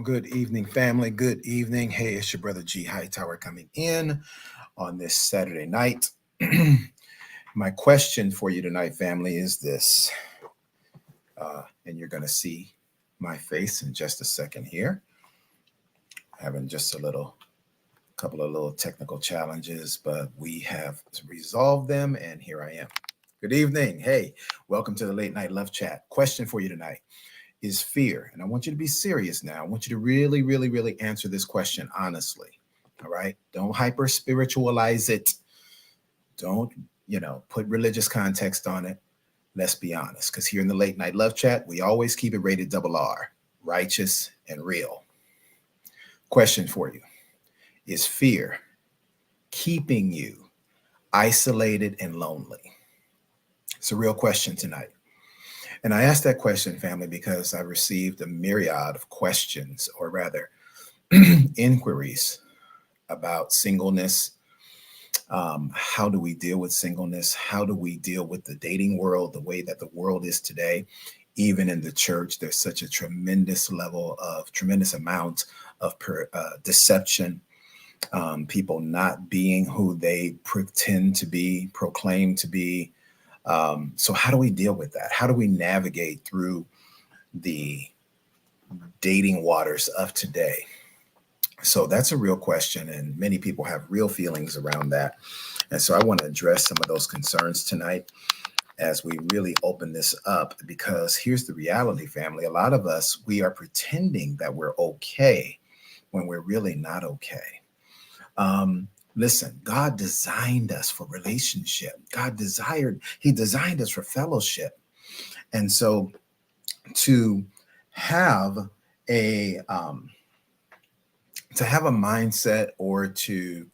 Well, good evening, family. Good evening. Hey, it's your brother G Hightower coming in on this Saturday night. My question for you tonight, family, is this. And you're going to see my face in just a second here. Having just couple of little technical challenges, but we have resolved them, and here I am. Good evening. Hey, welcome to the Late Night Love Chat. Question for you tonight is fear. And I want you to be serious now. I want you to really, really, really answer this question honestly. All right. Don't hyper spiritualize it. Don't, put religious context on it. Let's be honest. Because here in the Late Night Love Chat, we always keep it rated RR, righteous and real. Question for you. Is fear keeping you isolated and lonely? It's a real question tonight. And I asked that question, family, because I received a myriad of questions, or rather inquiries about singleness. How do we deal with singleness? How do we deal with the dating world, the way that the world is today? Even in the church, there's such a tremendous amount of deception. People not being who they pretend to be, proclaim to be. So how do we deal with that? How do we navigate through the dating waters of today? So that's a real question, and many people have real feelings around that. And so I want to address some of those concerns tonight as we really open this up, because here's the reality, family. A lot of us, we are pretending that we're okay when we're really not okay. Listen, God designed us for relationship. He designed us for fellowship. And so to have a mindset, or to,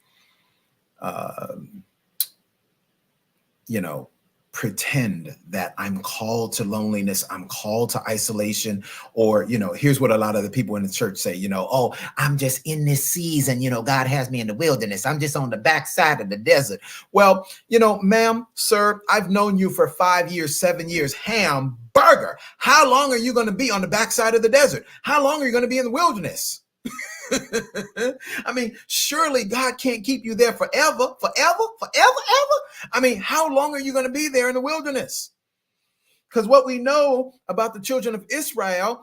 pretend that I'm called to loneliness, I'm called to isolation, or, here's what a lot of the people in the church say, oh, I'm just in this season, God has me in the wilderness. I'm just on the backside of the desert. Well, ma'am, sir, I've known you for 5 years, 7 years, hamburger. How long are you going to be on the backside of the desert? How long are you going to be in the wilderness? I mean, surely God can't keep you there forever. I mean, how long are you going to be there in the wilderness? Because what we know about the children of Israel,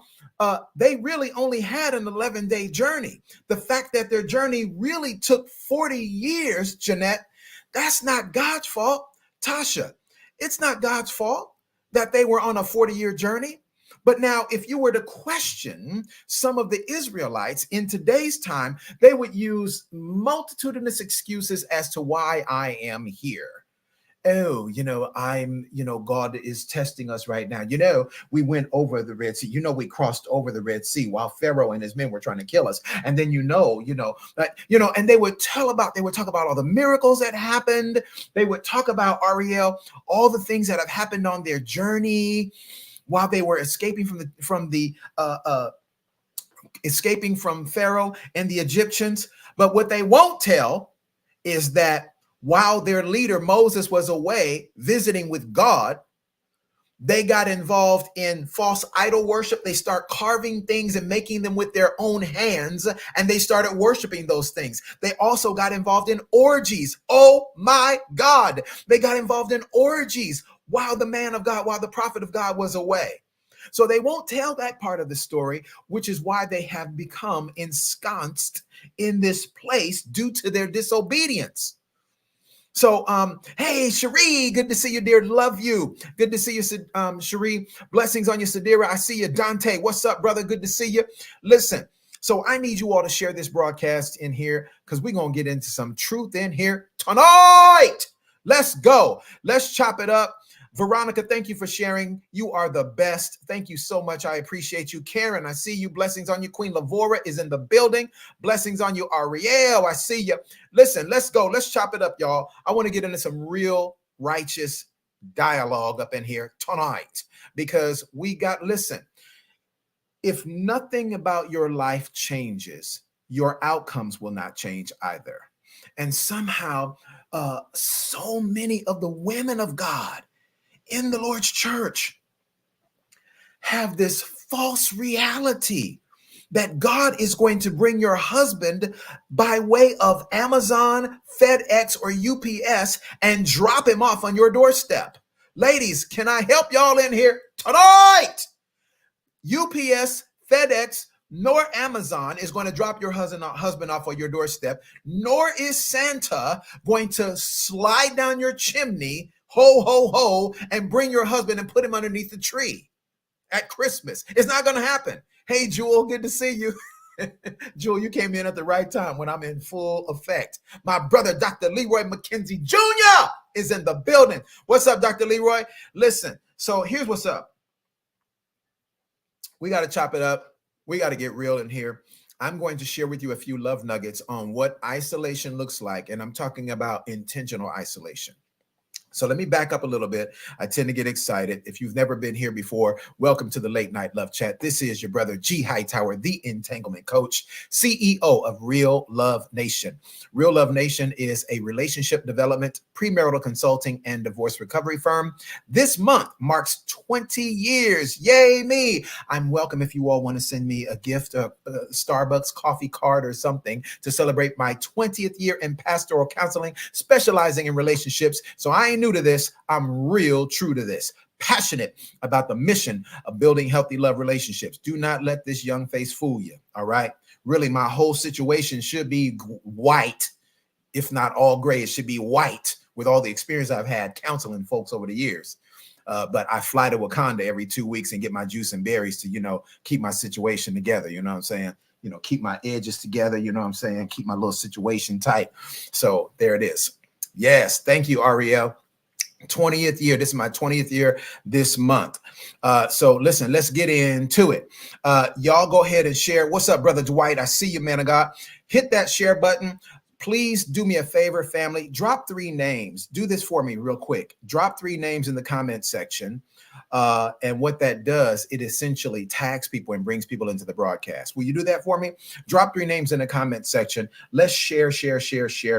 they really only had an 11-day journey. The fact that their journey really took 40 years, Jeanette, that's not God's fault. Tasha, it's not God's fault that they were on a 40-year journey. But now, if you were to question some of the Israelites in today's time, they would use multitudinous excuses as to why I am here. Oh, God is testing us right now. We went over the Red Sea. We crossed over the Red Sea while Pharaoh and his men were trying to kill us. And then, and they would talk about all the miracles that happened. They would talk about, Ariel, all the things that have happened on their journey while they were escaping escaping from Pharaoh and the Egyptians. But what they won't tell is that while their leader Moses was away visiting with God, they got involved in false idol worship. They start carving things and making them with their own hands, and they started worshiping those things. They also got involved in orgies. Oh my God. They got involved in orgies while the prophet of God was away. So they won't tell that part of the story, which is why they have become ensconced in this place due to their disobedience. So, hey, Cherie, good to see you, dear. Love you. Good to see you, Cherie. Blessings on you, Sadira. I see you. Dante, what's up, brother? Good to see you. Listen, so I need you all to share this broadcast in here, because we're going to get into some truth in here tonight. Let's go. Let's chop it up. Veronica, thank you for sharing. You are the best. Thank you so much. I appreciate you. Karen, I see you. Blessings on you. Queen Lavora is in the building. Blessings on you. Ariel, I see you. Listen, let's go. Let's chop it up, y'all. I want to get into some real righteous dialogue up in here tonight, because listen, if nothing about your life changes, your outcomes will not change either. And somehow, so many of the women of God in the Lord's church have this false reality that God is going to bring your husband by way of Amazon, FedEx, or UPS and drop him off on your doorstep. Ladies, can I help y'all in here tonight? UPS, FedEx, nor Amazon is going to drop your husband off on your doorstep, nor is Santa going to slide down your chimney, ho, ho, ho, and bring your husband and put him underneath the tree at Christmas. It's not going to happen. Hey, Jewel, good to see you. Jewel, you came in at the right time when I'm in full effect. My brother, Dr. Leroy McKenzie Jr. is in the building. What's up, Dr. Leroy? Listen, so here's what's up. We got to chop it up. We got to get real in here. I'm going to share with you a few love nuggets on what isolation looks like, and I'm talking about intentional isolation. So let me back up a little bit. I tend to get excited. If you've never been here before, welcome to the Late Night Love Chat. This is your brother G. Hightower, the Entanglement Coach, CEO of Real Love Nation. Real Love Nation is a relationship development, premarital consulting, and divorce recovery firm. This month marks 20 years. Yay me. I'm welcome if you all want to send me a gift, a Starbucks coffee card or something to celebrate my 20th year in pastoral counseling, specializing in relationships. So I ain't new to this. I'm real true to this. Passionate about the mission of building healthy love relationships. Do not let this young face fool you. All right. Really, my whole situation should be white, if not all gray. It should be white with all the experience I've had counseling folks over the years. But I fly to Wakanda every 2 weeks and get my juice and berries to, keep my situation together. You know what I'm saying? Keep my edges together. You know what I'm saying? Keep my little situation tight. So there it is. Yes. Thank you, Ariel. 20th year. This is my 20th year this month. So listen, let's get into it. Y'all go ahead and share. What's up, Brother Dwight? I see you, man of God. Hit that share button. Please do me a favor, family. Drop 3 names. Do this for me real quick. Drop 3 names in the comment section. And what that does, it essentially tags people and brings people into the broadcast. Will you do that for me? Drop 3 names in the comment section. Let's share,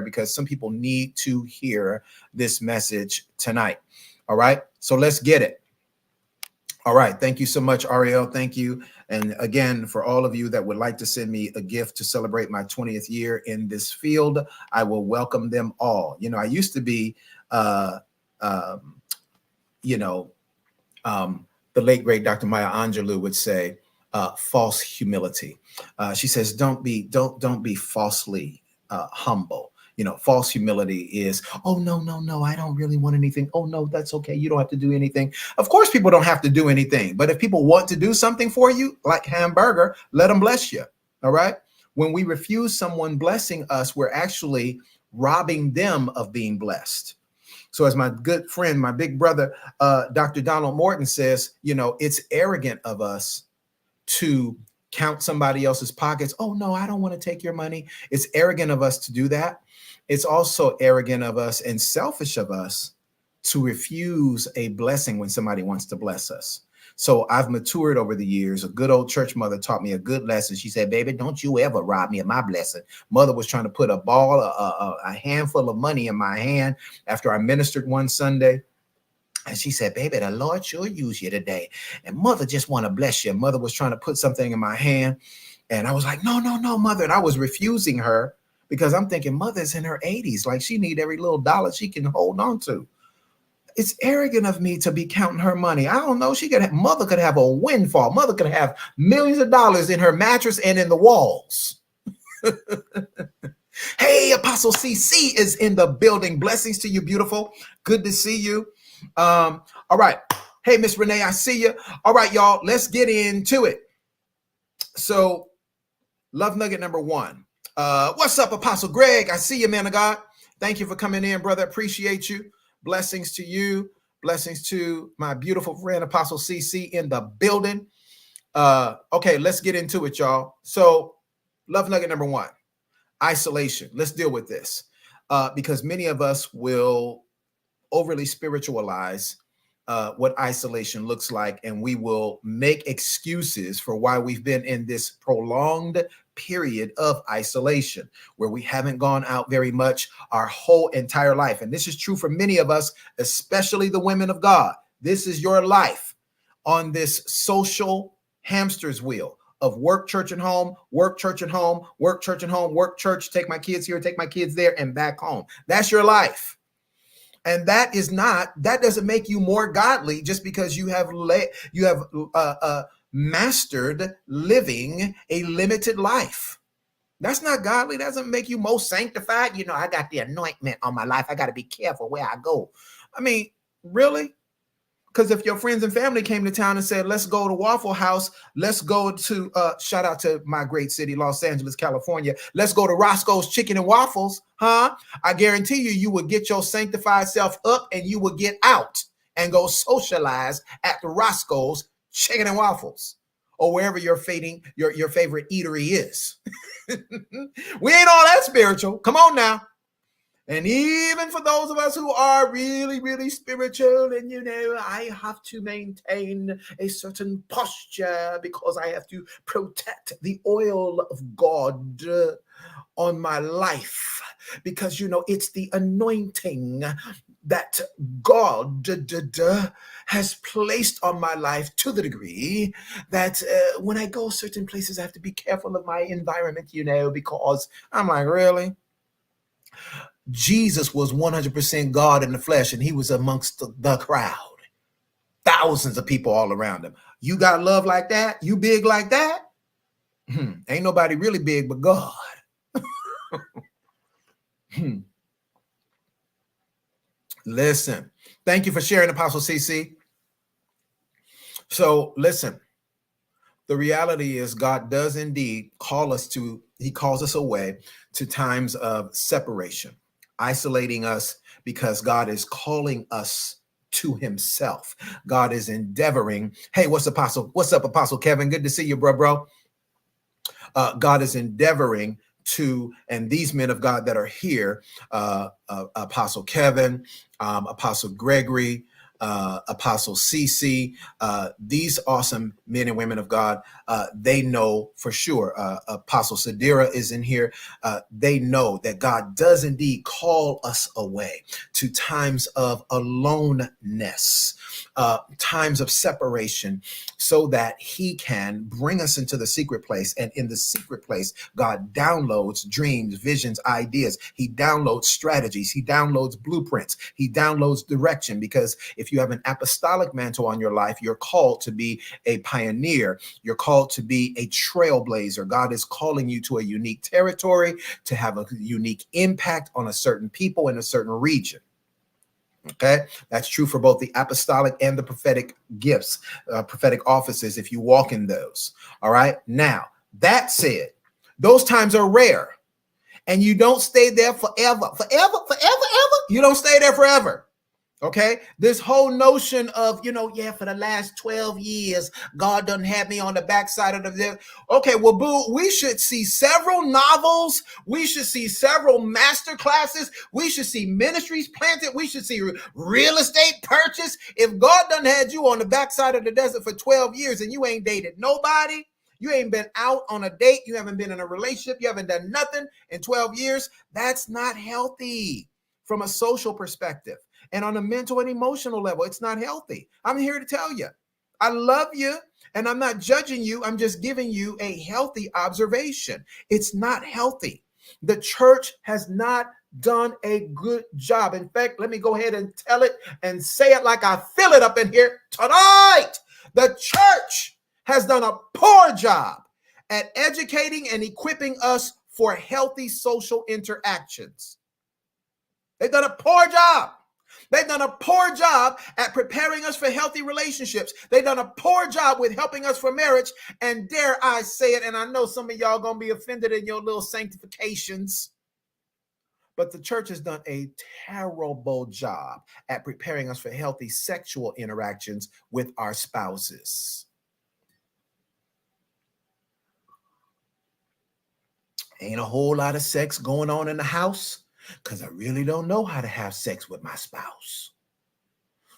because some people need to hear this message tonight. All right. So let's get it. All right. Thank you so much, Ariel. Thank you. And again, for all of you that would like to send me a gift to celebrate my 20th year in this field, I will welcome them all. I used to be, the late great Dr. Maya Angelou would say, false humility. She says, don't be falsely humble. False humility is, oh, no, I don't really want anything. Oh, no, that's okay. You don't have to do anything. Of course, people don't have to do anything. But if people want to do something for you, like hamburger, let them bless you. All right. When we refuse someone blessing us, we're actually robbing them of being blessed. So as my good friend, my big brother, Dr. Donald Morton says, it's arrogant of us to count somebody else's pockets. Oh, no, I don't want to take your money. It's arrogant of us to do that. It's also arrogant of us and selfish of us to refuse a blessing when somebody wants to bless us. So I've matured over the years. A good old church mother taught me a good lesson. She said, baby, don't you ever rob me of my blessing. Mother was trying to put a handful of money in my hand after I ministered one Sunday. And she said, baby, the Lord sure use you today. And mother just want to bless you. Mother was trying to put something in my hand. And I was like, no, mother. And I was refusing her because I'm thinking mother's in her 80s. Like she need every little dollar she can hold on to. It's arrogant of me to be counting her money. I don't know. Mother could have a windfall. Mother could have millions of dollars in her mattress and in the walls. Hey, Apostle CC is in the building. Blessings to you, beautiful. Good to see you. All right. Hey, Miss Renee, I see you. All right, y'all, let's get into it. So love nugget number 1. What's up, Apostle Greg? I see you, man of God. Thank you for coming in, brother. Appreciate you. Blessings to you. Blessings to my beautiful friend, Apostle CC in the building. Okay, let's get into it, y'all. So love nugget number 1, isolation. Let's deal with this because many of us will overly spiritualize what isolation looks like, and we will make excuses for why we've been in this prolonged period of isolation where we haven't gone out very much our whole entire life. And this is true for many of us, especially the women of God. This is your life on this social hamster's wheel of work, church, and home, work, church, and home, work, church, and home, work, church, take my kids here, take my kids there, and back home. That's your life. And that doesn't make you more godly just because you have mastered living a limited life. That's not godly. That doesn't make you most sanctified. You know, I got the anointment on my life. I got to be careful where I go. I mean, really? Because if your friends and family came to town and said, let's go to Waffle House, let's go to, shout out to my great city, Los Angeles, California. Let's go to Roscoe's Chicken and Waffles, huh? I guarantee you would get your sanctified self up and you would get out and go socialize at the Roscoe's Chicken and Waffles or wherever your favorite eatery is. We ain't all that spiritual. Come on now. And even for those of us who are really, really spiritual, and you know, I have to maintain a certain posture because I have to protect the oil of God on my life, because you know it's the anointing that God has placed on my life to the degree that when I go certain places, I have to be careful of my environment, you know, because I'm like, really? Jesus was 100% God in the flesh, and he was amongst the crowd. Thousands of people all around him. You got love like that? You big like that? Ain't nobody really big but God. Listen, thank you for sharing, Apostle CC. So listen, the reality is God does indeed he calls us away to times of separation, isolating us because God is calling us to himself. God is endeavoring. Hey, what's up, Apostle Kevin? Good to see you, bro. God is endeavoring to, and these men of God that are here, Apostle Kevin, Apostle Gregory, Apostle CC, these awesome men and women of God, they know for sure. Apostle Sadira is in here. They know that God does indeed call us away to times of aloneness, times of separation, so that he can bring us into the secret place. And in the secret place, God downloads dreams, visions, ideas. He downloads strategies. He downloads blueprints. He downloads direction, because if you have an apostolic mantle on your life, you're called to be a pioneer. You're called to be a trailblazer. God is calling you to a unique territory, to have a unique impact on a certain people in a certain region. Okay, that's true for both the apostolic and the prophetic gifts, prophetic offices, if you walk in those. All right. Now, that said, those times are rare, and you don't stay there forever. You don't stay there forever. Okay, this whole notion of, for the last 12 years, God done had me on the backside of the. Okay, well, boo, we should see several novels. We should see several master classes. We should see ministries planted. We should see real estate purchase. If God done had you on the backside of the desert for 12 years and you ain't dated nobody, you ain't been out on a date, you haven't been in a relationship, you haven't done nothing in 12 years, that's not healthy from a social perspective. And on a mental and emotional level, it's not healthy. I'm here to tell you, I love you, and I'm not judging you. I'm just giving you a healthy observation. It's not healthy. The church has not done a good job. In fact, let me go ahead and tell it and say it like I feel it up in here tonight. The church has done a poor job at educating and equipping us for healthy social interactions. They've done a poor job. They've done a poor job at preparing us for healthy relationships. They've done a poor job with helping us for marriage. And dare I say it, and I know some of y'all going to be offended in your little sanctifications, but the church has done a terrible job at preparing us for healthy sexual interactions with our spouses. Ain't a whole lot of sex going on in the house, because I really don't know how to have sex with my spouse.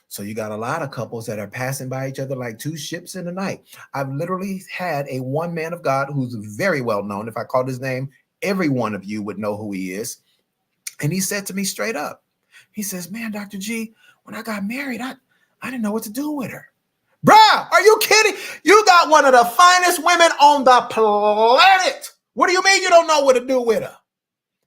So you got a lot of couples that are passing by each other like two ships in the night. I've literally had a one man of God who's very well known. If I called his name, every one of you would know who he is. And he said to me straight up, he says, man, Dr. G, when I got married, I didn't know what to do with her. Bruh, are you kidding? You got one of the finest women on the planet. What do you mean you don't know what to do with her?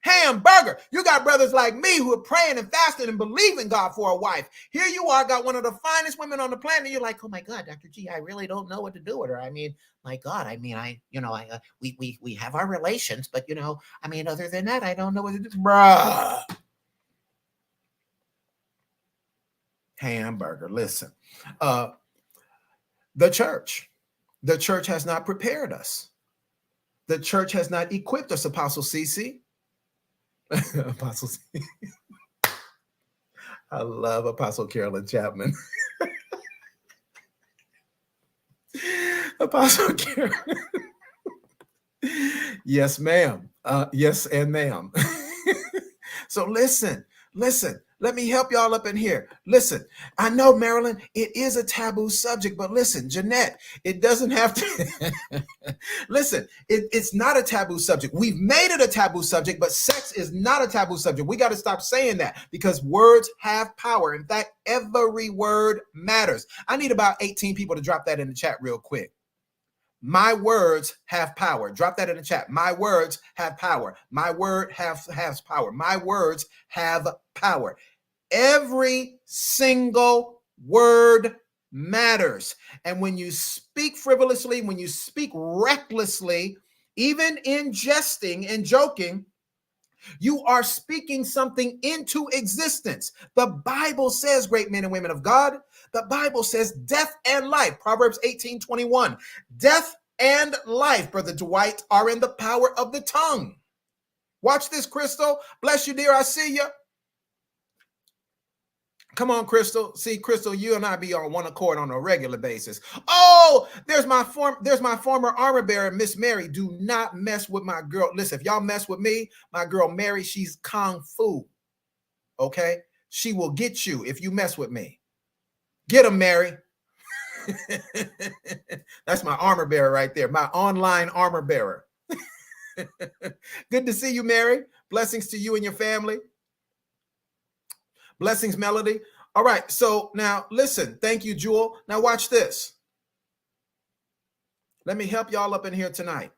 Hamburger. You got brothers like me who are praying and fasting and believing God for a wife. Here you are, got one of the finest women on the planet. You're like, oh my God, Dr. G, I really don't know what to do with her. I mean, my God, we have our relations, but other than that, I don't know what to do. Bruh. Hamburger. Listen, the church has not prepared us. The church has not equipped us, Apostle CC. Apostle CC. I love Apostle Carolyn Chapman. Apostle Carolyn. Yes, ma'am. Yes, and ma'am. So listen. Let me help y'all up in here. Listen, I know, Marilyn, it is a taboo subject, but listen, Jeanette, it doesn't have to. Listen, it's not a taboo subject. We've made it a taboo subject, but sex is not a taboo subject. We got to stop saying that because words have power. In fact, every word matters. I need about 18 people to drop that in the chat real quick. My words have power. Drop that in the chat. My words have power. My word has power. My words have power. Every single word matters. And when you speak frivolously, when you speak recklessly, even in jesting and joking, you are speaking something into existence. The Bible says, great men and women of God, the Bible says death and life, Proverbs 18:21, death and life, Brother Dwight, are in the power of the tongue. Watch this, Crystal. Bless you, dear. I see you. Come on, Crystal. See, Crystal, you and I be on one accord on a regular basis. Oh, there's my former armor bearer, Miss Mary. Do not mess with my girl. Listen, if y'all mess with me, my girl Mary, she's kung fu. Okay? She will get you if you mess with me. Get him, Mary. That's my armor bearer right there, my online armor bearer. Good to see you, Mary. Blessings to you and your family. Blessings, Melody. All right, so now listen. Thank you, Jewel. Now watch this. Let me help y'all up in here tonight.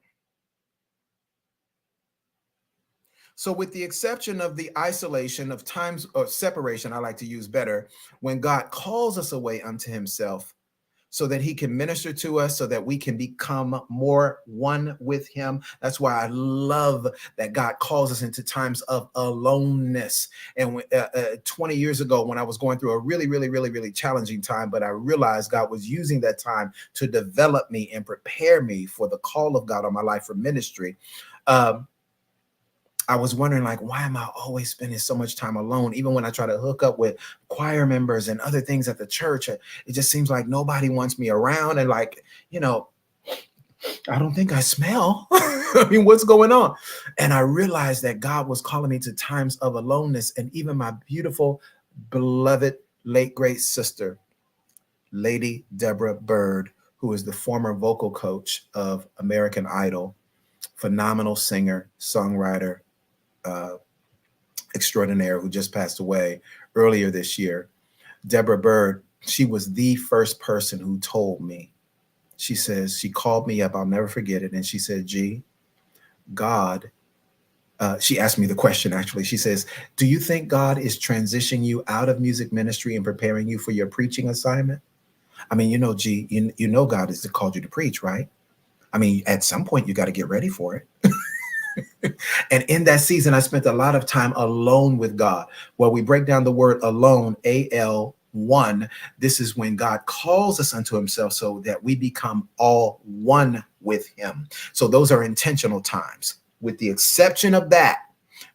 So with the exception of the isolation of times or separation, I like to use better, when God calls us away unto himself, so that he can minister to us, so that we can become more one with him. That's why I love that God calls us into times of aloneness. And 20 years ago, when I was going through a really challenging time, but I realized God was using that time to develop me and prepare me for the call of God on my life for ministry. I was wondering, like, why am I always spending so much time alone? Even when I try to hook up with choir members and other things at the church, it just seems like nobody wants me around. And like, I don't think I smell. I mean, what's going on? And I realized that God was calling me to times of aloneness. And even my beautiful, beloved, late great sister, Lady Deborah Bird, who is the former vocal coach of American Idol, phenomenal singer, songwriter, extraordinaire, who just passed away earlier this year. Deborah Bird, she was the first person who told me. She says, she called me up, I'll never forget it. And she said, G, God, she asked me the question, actually. She says, do you think God is transitioning you out of music ministry and preparing you for your preaching assignment? I mean, G, you know God has called you to preach, right? I mean, at some point, you got to get ready for it. And in that season, I spent a lot of time alone with God. Well, we break down the word alone, AL1. This is when God calls us unto himself so that we become all one with him. So those are intentional times. With the exception of that,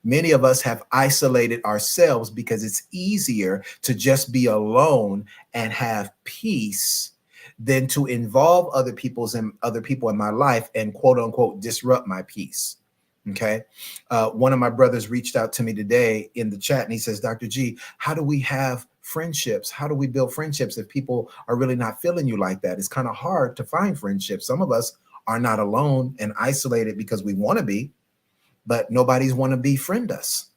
many of us have isolated ourselves because it's easier to just be alone and have peace than to involve other people in my life and quote unquote disrupt my peace. Okay. One of my brothers reached out to me today in the chat and he says, Dr. G, how do we have friendships? How do we build friendships if people are really not feeling you like that? It's kind of hard to find friendships. Some of us are not alone and isolated because we want to be, but nobody's want to befriend us.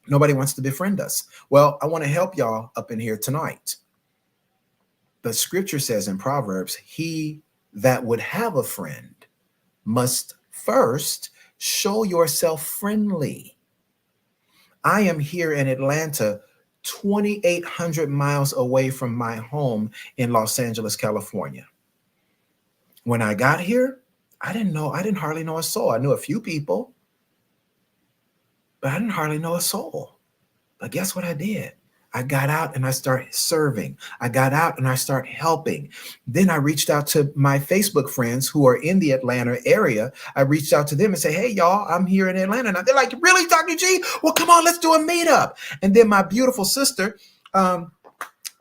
Nobody wants to befriend us. Well, I want to help y'all up in here tonight. But scripture says in Proverbs, he that would have a friend must first show yourself friendly. I am here in Atlanta, 2,800 miles away from my home in Los Angeles, California. When I got here, I didn't hardly know a soul. I knew a few people, but I didn't hardly know a soul. But guess what I did? I got out and I started serving. I got out and I started helping. Then I reached out to my Facebook friends who are in the Atlanta area. I reached out to them and say, hey, y'all, I'm here in Atlanta. And they're like, really, Dr. G? Well, come on, let's do a meetup. And then my beautiful sister,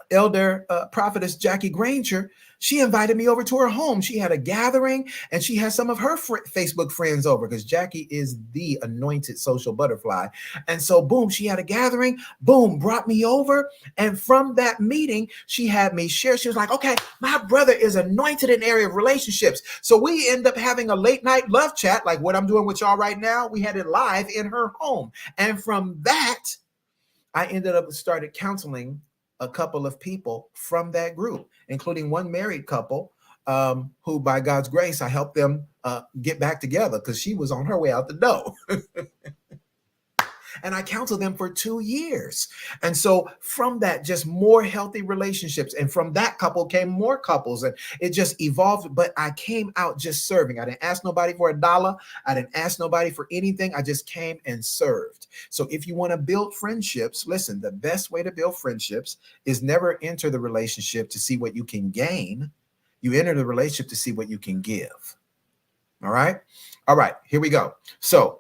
Elder Prophetess Jackie Granger, she invited me over to her home. She had a gathering and she had some of her Facebook friends over because Jackie is the anointed social butterfly. And so, boom, she had a gathering, boom, brought me over. And from that meeting, she had me share. She was like, okay, my brother is anointed in the area of relationships. So we end up having a late night love chat, like what I'm doing with y'all right now. We had it live in her home. And from that, I ended up started counseling a couple of people from that group, including one married couple who, by God's grace, I helped them get back together because she was on her way out the door. And I counseled them for 2 years. And so from that, just more healthy relationships. And from that couple came more couples. And it just evolved. But I came out just serving. I didn't ask nobody for $1. I didn't ask nobody for anything. I just came and served. So if you want to build friendships, listen, the best way to build friendships is never enter the relationship to see what you can gain. You enter the relationship to see what you can give. All right. All right. Here we go. So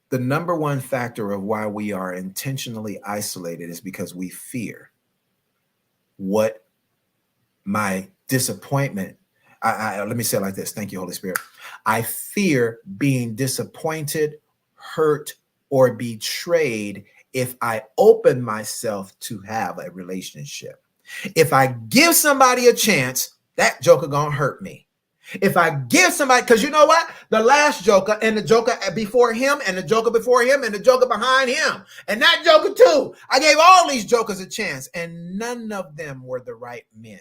the number one factor of why we are intentionally isolated is because we fear what my disappointment. Let me say it like this. Thank you, Holy Spirit. I fear being disappointed, hurt, or betrayed if I open myself to have a relationship. If I give somebody a chance, that joker gonna hurt me. If I give somebody, because you know what? The last joker and the joker before him and the joker before him and the joker behind him and that joker too. I gave all these jokers a chance and none of them were the right men.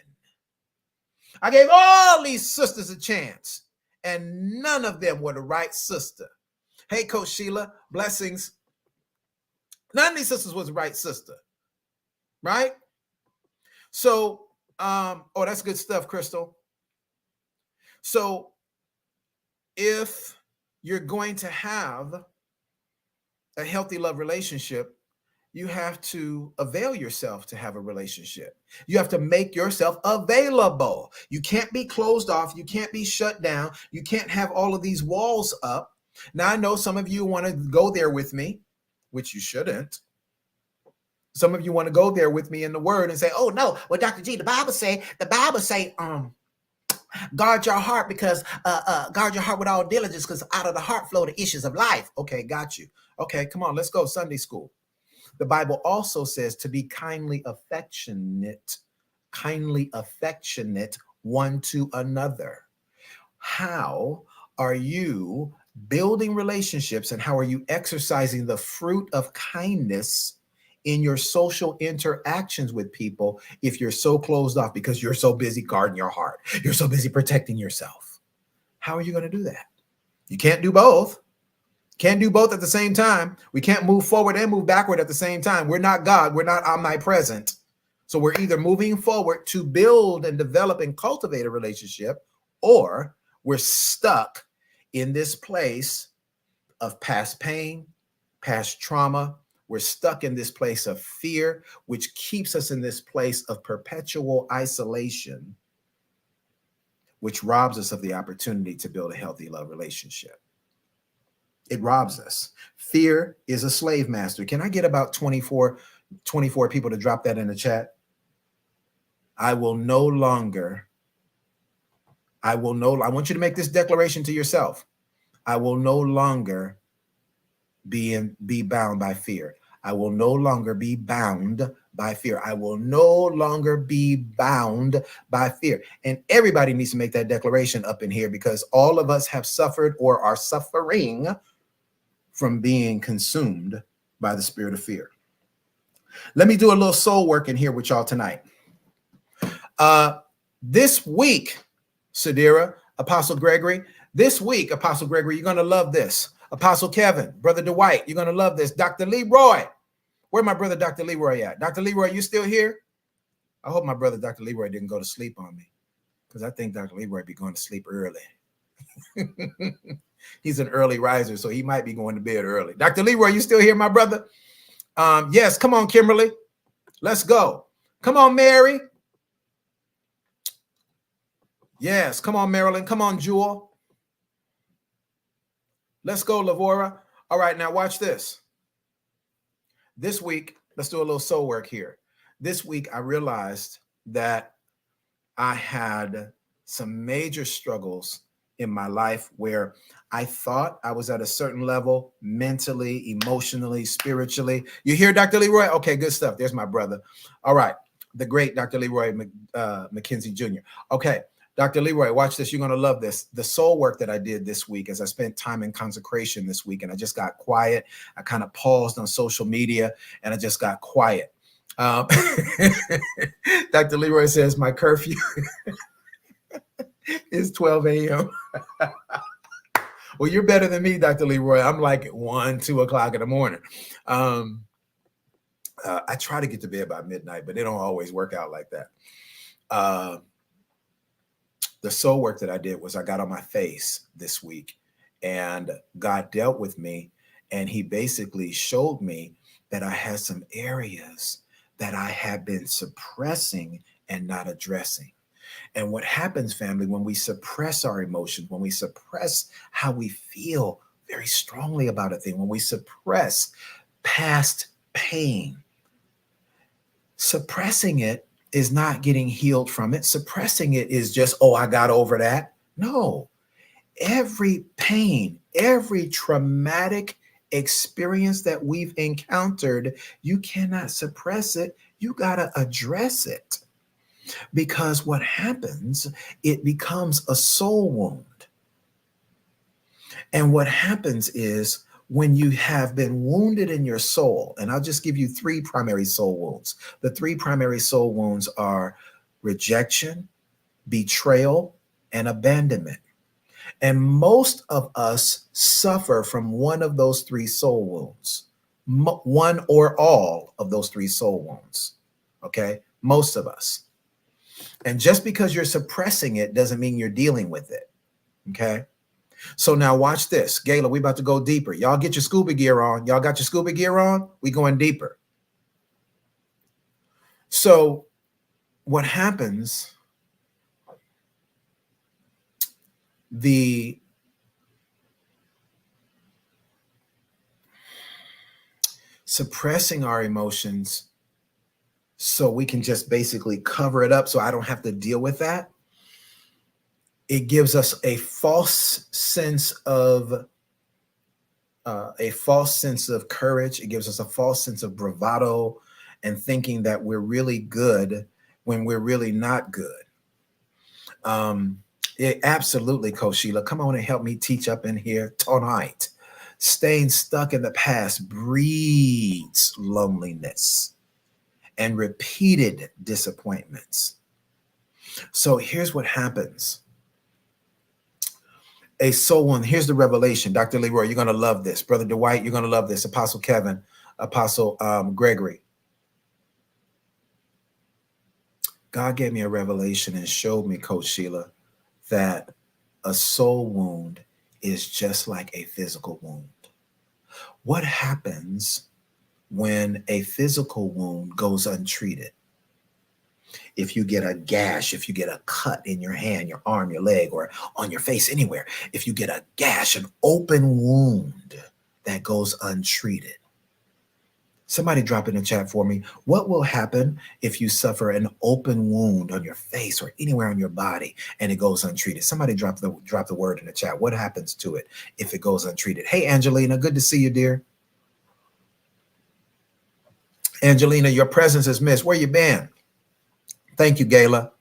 I gave all these sisters a chance and none of them were the right sister. Hey, Coach Sheila, blessings. None of these sisters was the right sister, right? So, oh, that's good stuff, Crystal. So if you're going to have a healthy love relationship, you have to avail yourself to have a relationship. You have to make yourself available. You can't be closed off. You can't be shut down. You can't have all of these walls up. Now, I know some of you want to go there with me, which you shouldn't. Some of you want to go there with me in the word and say, oh, no, well, Dr. G, the Bible say, guard your heart because guard your heart with all diligence because out of the heart flow the issues of life. Okay, got you. Okay, come on, let's go Sunday school. The Bible also says to be kindly affectionate one to another. How are you building relationships and how are you exercising the fruit of kindness in your social interactions with people if you're so closed off because you're so busy guarding your heart? You're so busy protecting yourself. How are you going to do that? You can't do both. Can't do both at the same time. We can't move forward and move backward at the same time. We're not God. We're not omnipresent. So we're either moving forward to build and develop and cultivate a relationship, or we're stuck in this place of past pain, past trauma. We're stuck in this place of fear, which keeps us in this place of perpetual isolation, which robs us of the opportunity to build a healthy love relationship. It robs us. Fear is a slave master. Can I get about 24 people to drop that in the chat? I want you to make this declaration to yourself. I will no longer be bound by fear. I will no longer be bound by fear. I will no longer be bound by fear. And everybody needs to make that declaration up in here because all of us have suffered or are suffering from being consumed by the spirit of fear. Let me do a little soul work in here with y'all tonight. This week, Sadira, Apostle Gregory, this week, Apostle Gregory, you're going to love this. Apostle Kevin, Brother Dwight, you're going to love this. Dr. Leroy, where my brother Dr. Leroy at? Dr. Leroy, you still here? I hope my brother Dr. Leroy didn't go to sleep on me, because I think Dr. Leroy be going to sleep early. He's an early riser, so he might be going to bed early. Dr. Leroy, you still here, my brother? Yes, come on, Kimberly. Let's go. Come on, Mary. Yes, come on, Marilyn. Come on, Jewel. Let's go, Lavora. All right, now watch this. This week, let's do a little soul work here. This week, I realized that I had some major struggles in my life where I thought I was at a certain level mentally, emotionally, spiritually. You hear Dr. Leroy? Okay, good stuff. There's my brother. All right, the great Dr. Leroy McKenzie Jr. Okay, Dr. Leroy, watch this. You're going to love this. The soul work that I did this week, as I spent time in consecration this week, and I just got quiet. I kind of paused on social media, and I just got quiet. Dr. Leroy says my curfew is 12 a.m. Well, you're better than me, Dr. Leroy. I'm like 1, 2 o'clock in the morning. I try to get to bed by midnight, but it don't always work out like that. The soul work that I did was I got on my face this week, and God dealt with me, and he basically showed me that I had some areas that I had been suppressing and not addressing. And what happens, family, when we suppress our emotions, when we suppress how we feel very strongly about a thing, when we suppress past pain, suppressing it is not getting healed from it. Suppressing it is just, oh, I got over that. No, every pain, every traumatic experience that we've encountered, you cannot suppress it. You got to address it. Because what happens, it becomes a soul wound. And what happens is when you have been wounded in your soul, and I'll just give you 3 primary soul wounds. The 3 primary soul wounds are rejection, betrayal, and abandonment. And most of us suffer from one of those 3 soul wounds, one or all of those 3 soul wounds. Okay, most of us. And just because you're suppressing it doesn't mean you're dealing with it. Okay. So now watch this. Gayla, we about to go deeper. Y'all get your scuba gear on. Y'all got your scuba gear on? We going deeper. So what happens, the suppressing our emotions so we can just basically cover it up so I don't have to deal with that. It gives us a false sense of courage. It gives us a false sense of bravado and thinking that we're really good when we're really not good. Absolutely, Coach Sheila. Come on and help me teach up in here tonight. Staying stuck in the past breeds loneliness and repeated disappointments. So here's what happens. A soul wound. Here's the revelation. Dr. Leroy, you're going to love this. Brother Dwight, you're going to love this. Apostle Kevin, Apostle Gregory. God gave me a revelation and showed me, Coach Sheila, that a soul wound is just like a physical wound. What happens when a physical wound goes untreated? If you get a gash, if you get a cut in your hand, your arm, your leg, or on your face, anywhere, if you get a gash, an open wound that goes untreated. Somebody drop in the chat for me. What will happen if you suffer an open wound on your face or anywhere on your body and it goes untreated? Somebody drop the word in the chat. What happens to it if it goes untreated? Hey, Angelina, good to see you, dear. Angelina, your presence is missed. Where you been? Thank you, Gayla.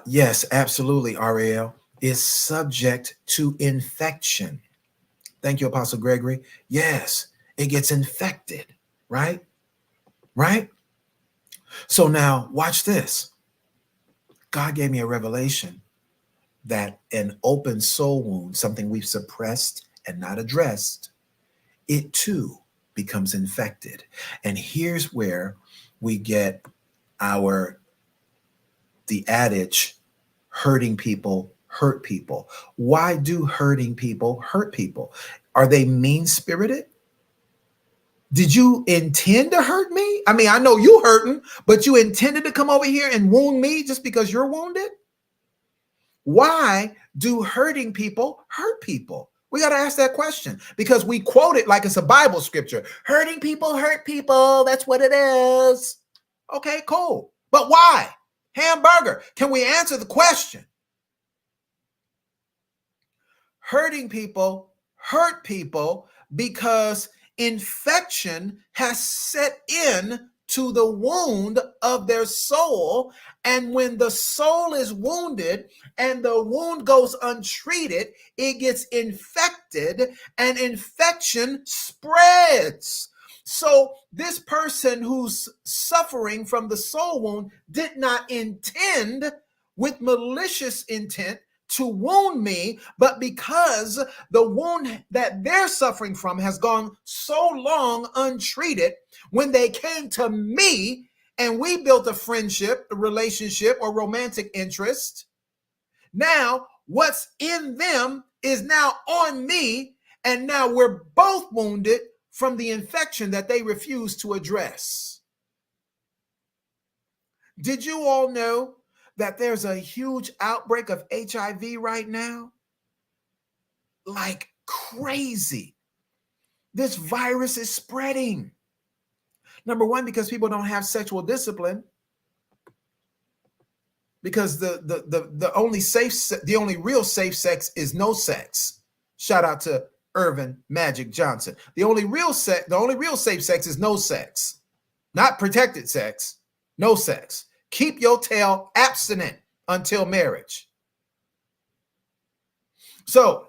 Yes, absolutely, Ariel. Is subject to infection. Thank you, Apostle Gregory. Yes, It gets infected, right? Right? So now watch this. God gave me a revelation that an open soul wound, something we've suppressed and not addressed, it too becomes infected. And here's where we get the adage, hurting people hurt people. Why do hurting people hurt people? Are they mean-spirited? Did you intend to hurt me? I mean, I know you hurting, but you intended to come over here and wound me just because you're wounded? Why do hurting people hurt people? We got to ask that question because we quote it like it's a Bible scripture. Hurting people hurt people. That's what it is. Okay, cool. But why? Hamburger. Can we answer the question? Hurting people hurt people because infection has set in to the wound of their soul. And when the soul is wounded and the wound goes untreated, it gets infected and infection spreads. So this person who's suffering from the soul wound did not intend with malicious intent to wound me, but because the wound that they're suffering from has gone so long untreated, when they came to me and we built a friendship, a relationship, or romantic interest, now what's in them is now on me, and now we're both wounded from the infection that they refuse to address. Did you all know that there's a huge outbreak of HIV right now? Like crazy. This virus is spreading. Number one, because people don't have sexual discipline. Because the only real safe sex is no sex. Shout out to Irvin Magic Johnson. The only real safe sex is no sex. Not protected sex, no sex. Keep your tail abstinent until marriage. So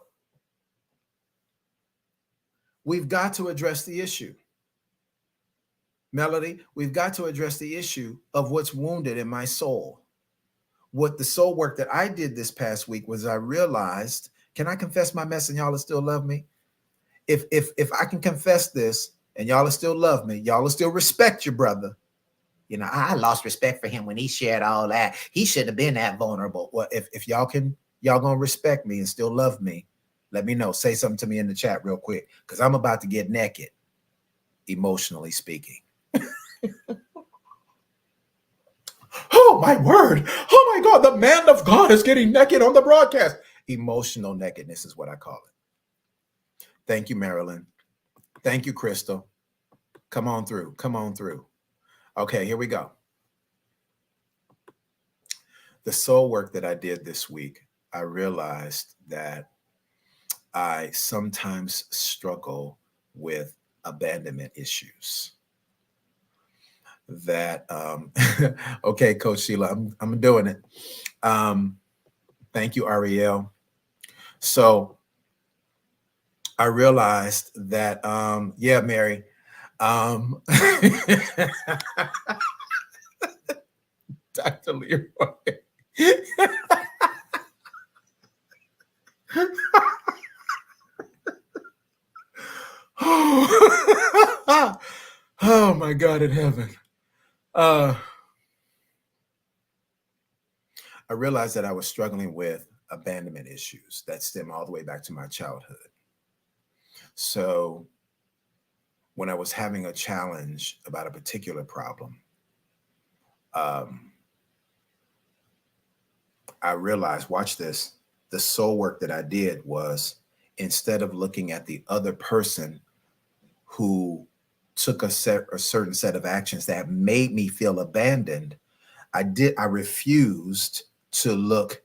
we've got to address the issue. Melody, we've got to address the issue of what's wounded in my soul. What the soul work that I did this past week was I realized, can I confess my mess and y'all will still love me? If I can confess this and y'all will still love me, y'all will still respect your brother. You know, I lost respect for him when he shared all that. He shouldn't have been that vulnerable. Well, if y'all gonna respect me and still love me, let me know. Say something to me in the chat real quick, because I'm about to get naked, emotionally speaking. Oh my word. Oh my God. The man of God is getting naked on the broadcast. Emotional nakedness is what I call it. Thank you, Marilyn. Thank you, Crystal. Come on through. Come on through. Okay, here we go. The soul work that I did this week, I realized that I sometimes struggle with abandonment issues. That okay, Coach Sheila, I'm doing it. Thank you, Ariel. So I realized that yeah, Mary. Dr. Leroy. Oh my God in heaven. I realized that I was struggling with abandonment issues that stem all the way back to my childhood. So when I was having a challenge about a particular problem, I realized, watch this, the soul work that I did was, instead of looking at the other person who took a certain set of actions that made me feel abandoned, I refused to look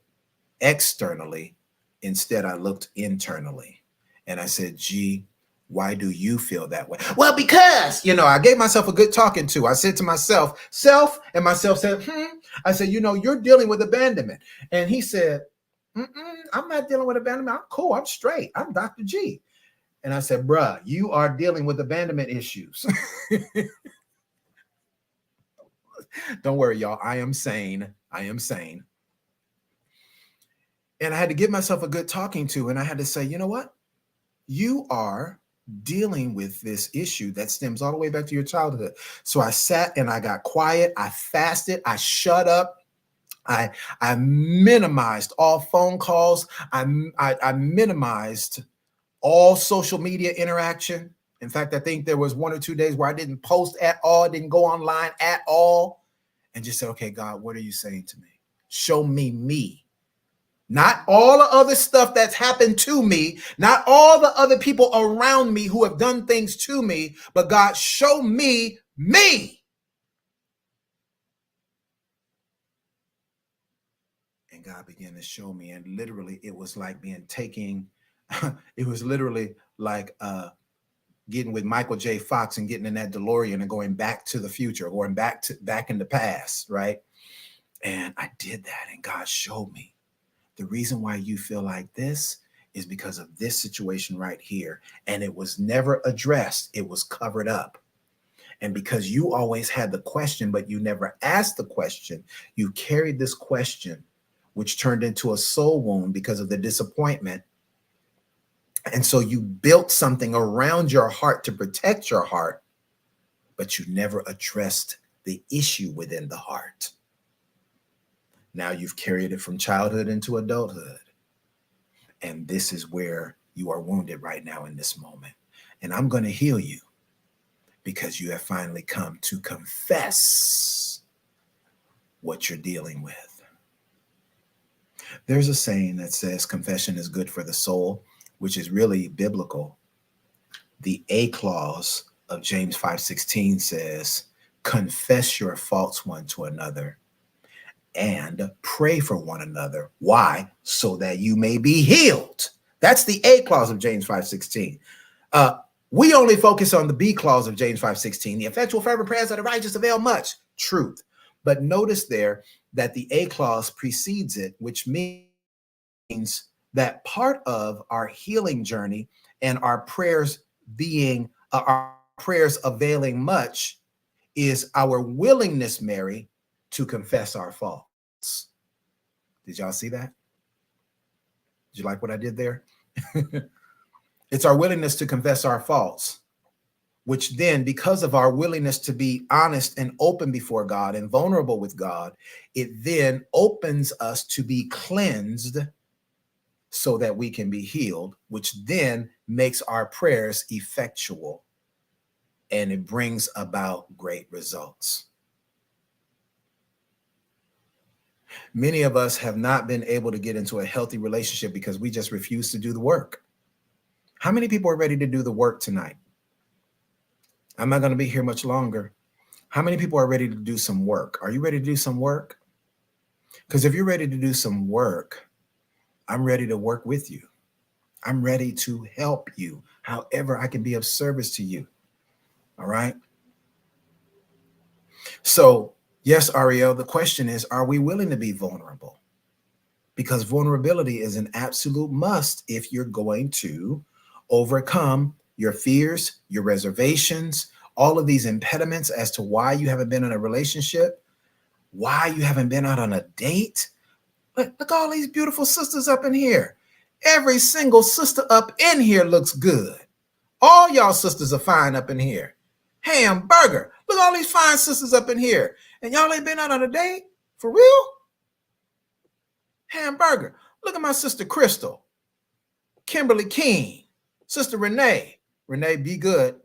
externally. Instead, I looked internally. And I said, gee, why do you feel that way? Well, because, I gave myself a good talking to. I said to myself, and myself said, I said, you're dealing with abandonment. And he said, I'm not dealing with abandonment. I'm cool. I'm straight. I'm Dr. G. And I said, bruh, you are dealing with abandonment issues. Don't worry, y'all. I am sane. I am sane. And I had to give myself a good talking to, and I had to say, you know what? You are dealing with this issue that stems all the way back to your childhood. So I sat and I got quiet. I fasted. I shut up. I minimized all phone calls. I minimized all social media interaction. In fact, I think there was 1 or 2 days where I didn't post at all, didn't go online at all, and just said, okay, God, what are you saying to me? Show me me. Not all the other stuff that's happened to me, not all the other people around me who have done things to me, but God, show me me. And God began to show me. And literally, it was like it was literally like getting with Michael J. Fox and getting in that DeLorean and going back to the future, going back in the past, right? And I did that, and God showed me. The reason why you feel like this is because of this situation right here. And it was never addressed. It was covered up. And because you always had the question, but you never asked the question, you carried this question, which turned into a soul wound because of the disappointment. And so you built something around your heart to protect your heart, but you never addressed the issue within the heart. Now you've carried it from childhood into adulthood. And this is where you are wounded right now in this moment. And I'm going to heal you because you have finally come to confess what you're dealing with. There's a saying that says confession is good for the soul, which is really biblical. The A clause of James 5:16 says, confess your faults one to another and pray for one another. Why? So that you may be healed. That's the A clause of James 5:16. We only focus on the B clause of James 5:16. The effectual fervent prayers of the righteous avail much. Truth. But notice there that the A clause precedes it, which means that part of our healing journey and our prayers availing much is our willingness, Mary, to confess our faults. Did y'all see that? Did you like what I did there? It's our willingness to confess our faults, which then, because of our willingness to be honest and open before God and vulnerable with God, it then opens us to be cleansed so that we can be healed, which then makes our prayers effectual and it brings about great results. Many of us have not been able to get into a healthy relationship because we just refuse to do the work. How many people are ready to do the work tonight? I'm not going to be here much longer. How many people are ready to do some work? Are you ready to do some work? Because if you're ready to do some work, I'm ready to work with you. I'm ready to help you however I can be of service to you. All right. So, yes, Ariel, the question is, are we willing to be vulnerable? Because vulnerability is an absolute must if you're going to overcome your fears, your reservations, all of these impediments as to why you haven't been in a relationship, why you haven't been out on a date. Look all these beautiful sisters up in here. Every single sister up in here looks good. All y'all sisters are fine up in here. Hamburger. Look all these fine sisters up in here. And y'all ain't been out on a date? For real? Hamburger. Look at my sister Crystal. Kimberly King. Sister Renee. Renee, be good.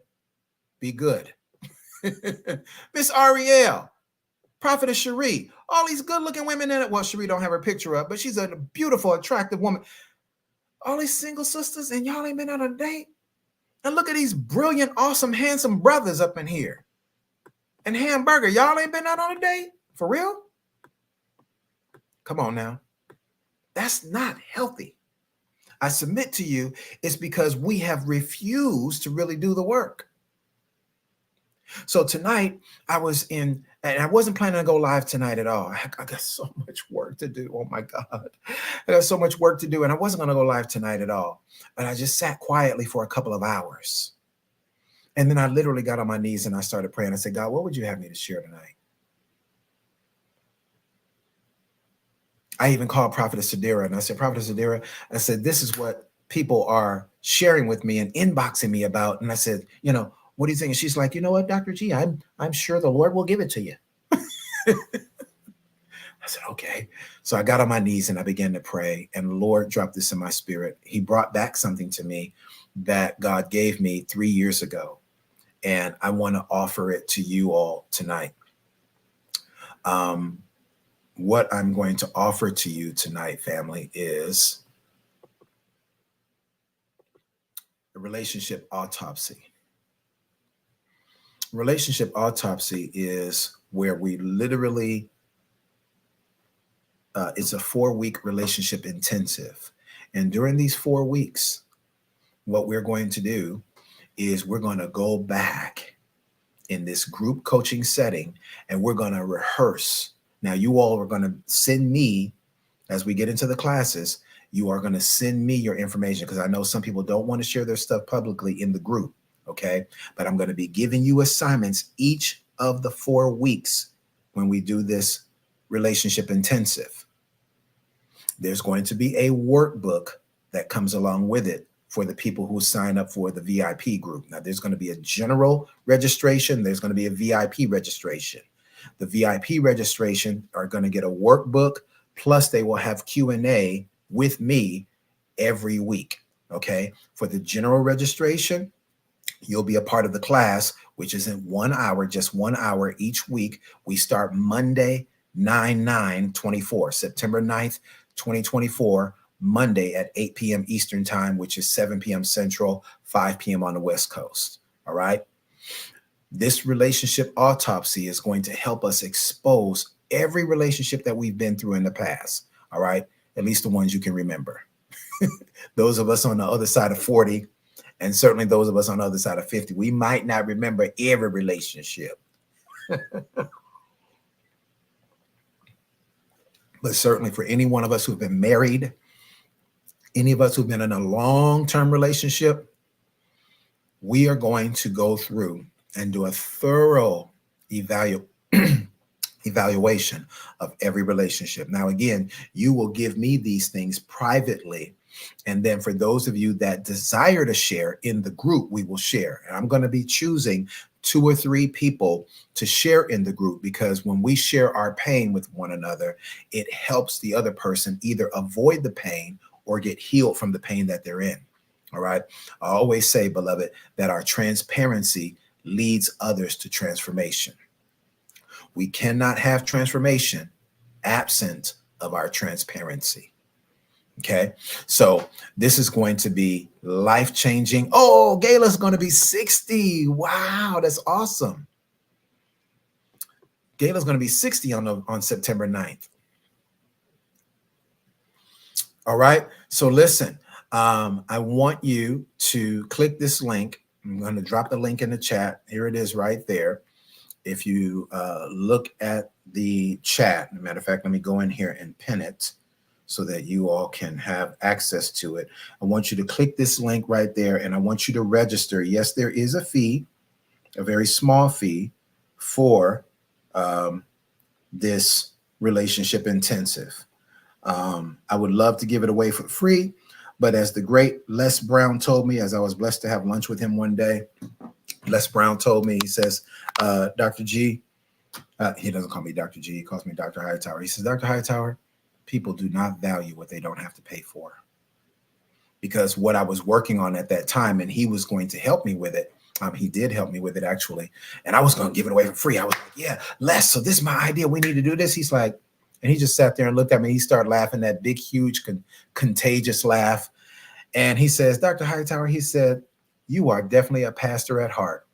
Be good. Miss Ariel. Prophetess Cherie. All these good-looking women in it. Well, Cherie don't have her picture up, but she's a beautiful, attractive woman. All these single sisters, and y'all ain't been on a date? And look at these brilliant, awesome, handsome brothers up in here. And Hamburger, y'all ain't been out on a date? For real? Come on now. That's not healthy. I submit to you, it's because we have refused to really do the work. So tonight, I was in And I wasn't planning to go live tonight at all. I got so much work to do. Oh my God. I got so much work to do. And I wasn't going to go live tonight at all. But I just sat quietly for a couple of hours. And then I literally got on my knees and I started praying. I said, God, what would you have me to share tonight? I even called Prophetess Sadira and I said, Prophetess Sadira, I said, this is what people are sharing with me and inboxing me about. And I said, what do you think? And she's like, you know what, Dr. G, I'm sure the Lord will give it to you. I said, okay. So I got on my knees and I began to pray, and the Lord dropped this in my spirit. He brought back something to me that God gave me 3 years ago, and I want to offer it to you all tonight. What I'm going to offer to you tonight, family, is a relationship autopsy. Relationship autopsy is where we literally it's a 4-week relationship intensive. And during these 4 weeks, what we're going to do is we're going to go back in this group coaching setting and we're going to rehearse. Now, you all are going to send me, as we get into the classes, you are going to send me your information, because I know some people don't want to share their stuff publicly in the group. Okay. But I'm going to be giving you assignments each of the 4 weeks when we do this relationship intensive. There's going to be a workbook that comes along with it for the people who sign up for the VIP group. Now, there's going to be a general registration. There's going to be a VIP registration. The VIP registration are going to get a workbook, plus they will have Q&A with me every week. Okay. For the general registration, you'll be a part of the class, which is in 1 hour, just 1 hour each week. We start Monday, 9/9/24, September 9th, 2024, Monday at 8 p.m. Eastern time, which is 7 p.m. Central, 5 p.m. on the West Coast. All right. This relationship autopsy is going to help us expose every relationship that we've been through in the past. All right. At least the ones you can remember. Those of us on the other side of 40, and certainly those of us on the other side of 50, we might not remember every relationship. But certainly for any one of us who've been married, any of us who've been in a long-term relationship, we are going to go through and do a thorough evaluation of every relationship. Now, again, you will give me these things privately. And then for those of you that desire to share in the group, we will share. And I'm going to be choosing 2 or 3 people to share in the group, because when we share our pain with one another, it helps the other person either avoid the pain or get healed from the pain that they're in. All right. I always say, beloved, that our transparency leads others to transformation. We cannot have transformation absent of our transparency. Okay. So this is going to be life-changing. Oh, Gayla's going to be 60. Wow. That's awesome. Gayla's going to be 60 on September 9th. All right. So listen, I want you to click this link. I'm going to drop the link in the chat. Here it is right there. If you look at the chat, as a matter of fact, let me go in here and pin it so that you all can have access to it. I want you to click this link right there, and I want you to register. Yes, there is a fee, a very small fee for this relationship intensive. I would love to give it away for free, but as the great Les Brown told me, as I was blessed to have lunch with him one day, Les Brown told me, he says, Dr. G, he doesn't call me Dr. G, he calls me Dr. Hightower. He says, Dr. Hightower, people do not value what they don't have to pay for. Because what I was working on at that time, and he was going to help me with it. He did help me with it, actually. And I was going to give it away for free. I was like, yeah, Les, so this is my idea. We need to do this. He's like, and he just sat there and looked at me. He started laughing, that big, huge, contagious laugh. And he says, Dr. Hightower, he said, you are definitely a pastor at heart.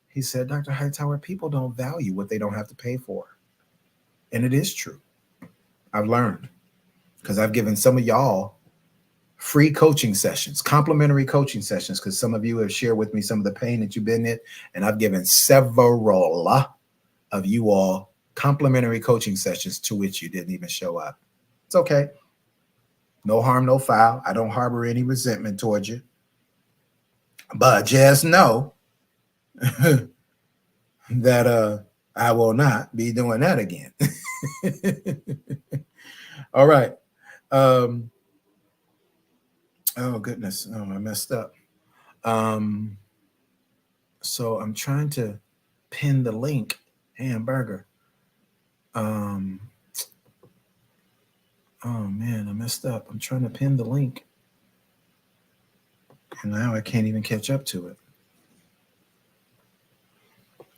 He said, Dr. Hightower, people don't value what they don't have to pay for. And it is true. I've learned, because I've given some of y'all free coaching sessions, complimentary coaching sessions, because some of you have shared with me some of the pain that you've been in, and I've given several of you all complimentary coaching sessions to which you didn't even show up. It's okay. No harm, no foul. I don't harbor any resentment towards you. But just know that I will not be doing that again. All right. Oh goodness. Oh, I messed up. So I'm trying to pin the link. Hamburger. Oh man, I messed up. I'm trying to pin the link. And now I can't even catch up to it.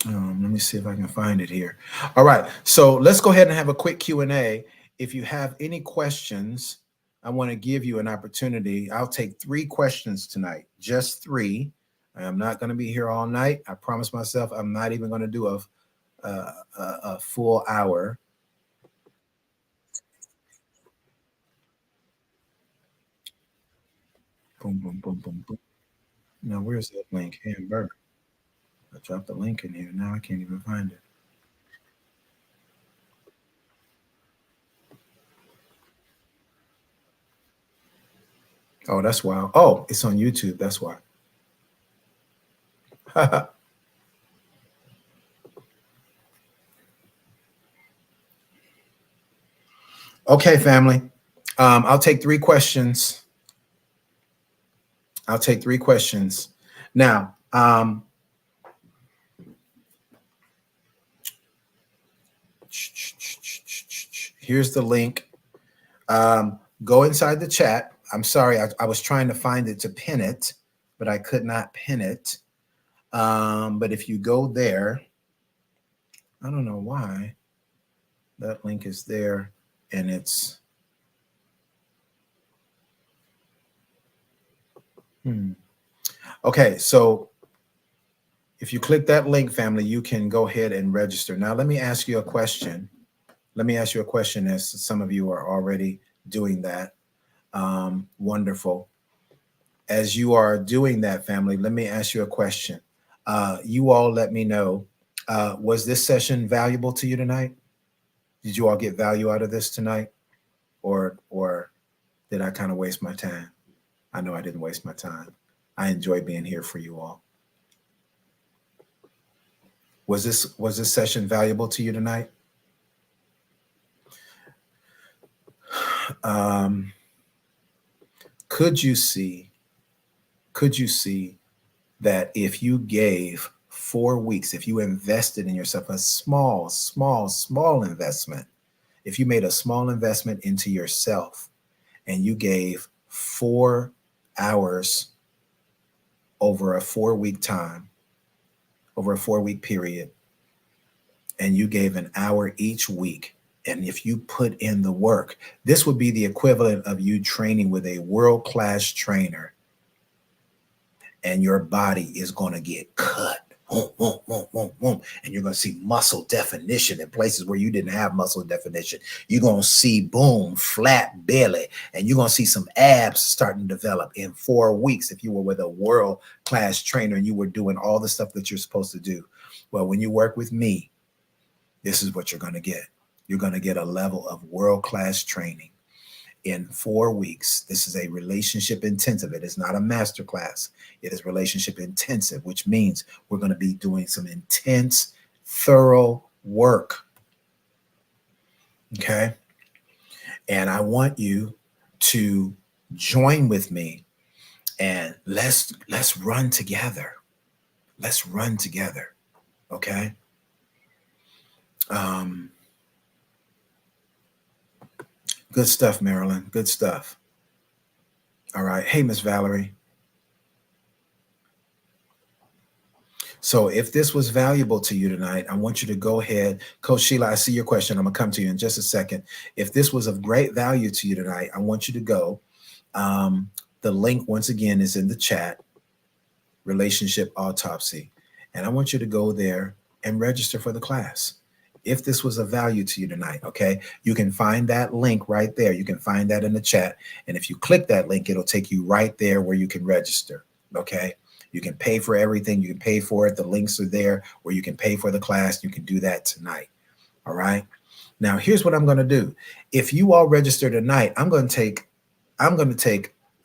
Let me see if I can find it here. All right, so let's go ahead and have a quick Q&A. If you have any questions, I want to give you an opportunity. I'll take 3 questions tonight, just 3. I'm not going to be here all night. I promise myself I'm not even going to do a full hour. Boom, boom, boom, boom, boom. Now, where's that link? Hamburger. I dropped the link in here. Now I can't even find it. Oh, that's wild. Oh, it's on YouTube. That's why. Okay, family. I'll take 3 questions. I'll take 3 questions. Now, here's the link. Go inside the chat. I'm sorry, I was trying to find it to pin it, but I could not pin it. But if you go there, I don't know why that link is there and it's okay. So if you click that link, family, you can go ahead and register. Now, let me ask you a question. Let me ask you a question, as some of you are already doing that. Wonderful. As you are doing that, family, let me ask you a question. You all let me know, was this session valuable to you tonight? Did you all get value out of this tonight? Or did I kind of waste my time? I know I didn't waste my time. I enjoy being here for you all. Was this session valuable to you tonight? Could you see that if you gave 4 weeks, if you invested in yourself, a small investment, if you made a small investment into yourself and you gave 4 hours over a 4-week time, over a 4-week period, and you gave an hour each week, and if you put in the work, this would be the equivalent of you training with a world-class trainer, and your body is going to get cut. And you're going to see muscle definition in places where you didn't have muscle definition. You're going to see, boom, flat belly, and you're going to see some abs starting to develop in 4 weeks if you were with a world-class trainer and you were doing all the stuff that you're supposed to do. Well, when you work with me, this is what you're going to get. You're going to get a level of world-class training in 4 weeks. This is a relationship intensive. It is not a master class. It is relationship intensive, which means we're going to be doing some intense, thorough work. Okay. And I want you to join with me and let's run together. Let's run together. Okay. Good stuff, Marilyn. Good stuff. All right. Hey, Miss Valerie. So if this was valuable to you tonight, I want you to go ahead. Coach Sheila, I see your question. I'm going to come to you in just a second. If this was of great value to you tonight, I want you to go. The link, once again, is in the chat, Relationship Autopsy. And I want you to go there and register for the class. If this was of value to you tonight, okay, you can find that link right there. You can find that in the chat. And if you click that link, it'll take you right there where you can register, okay? You can pay for everything. You can pay for it. The links are there where you can pay for the class. You can do that tonight. All right. Now, here's what I'm going to do. If you all register tonight, I'm going to take,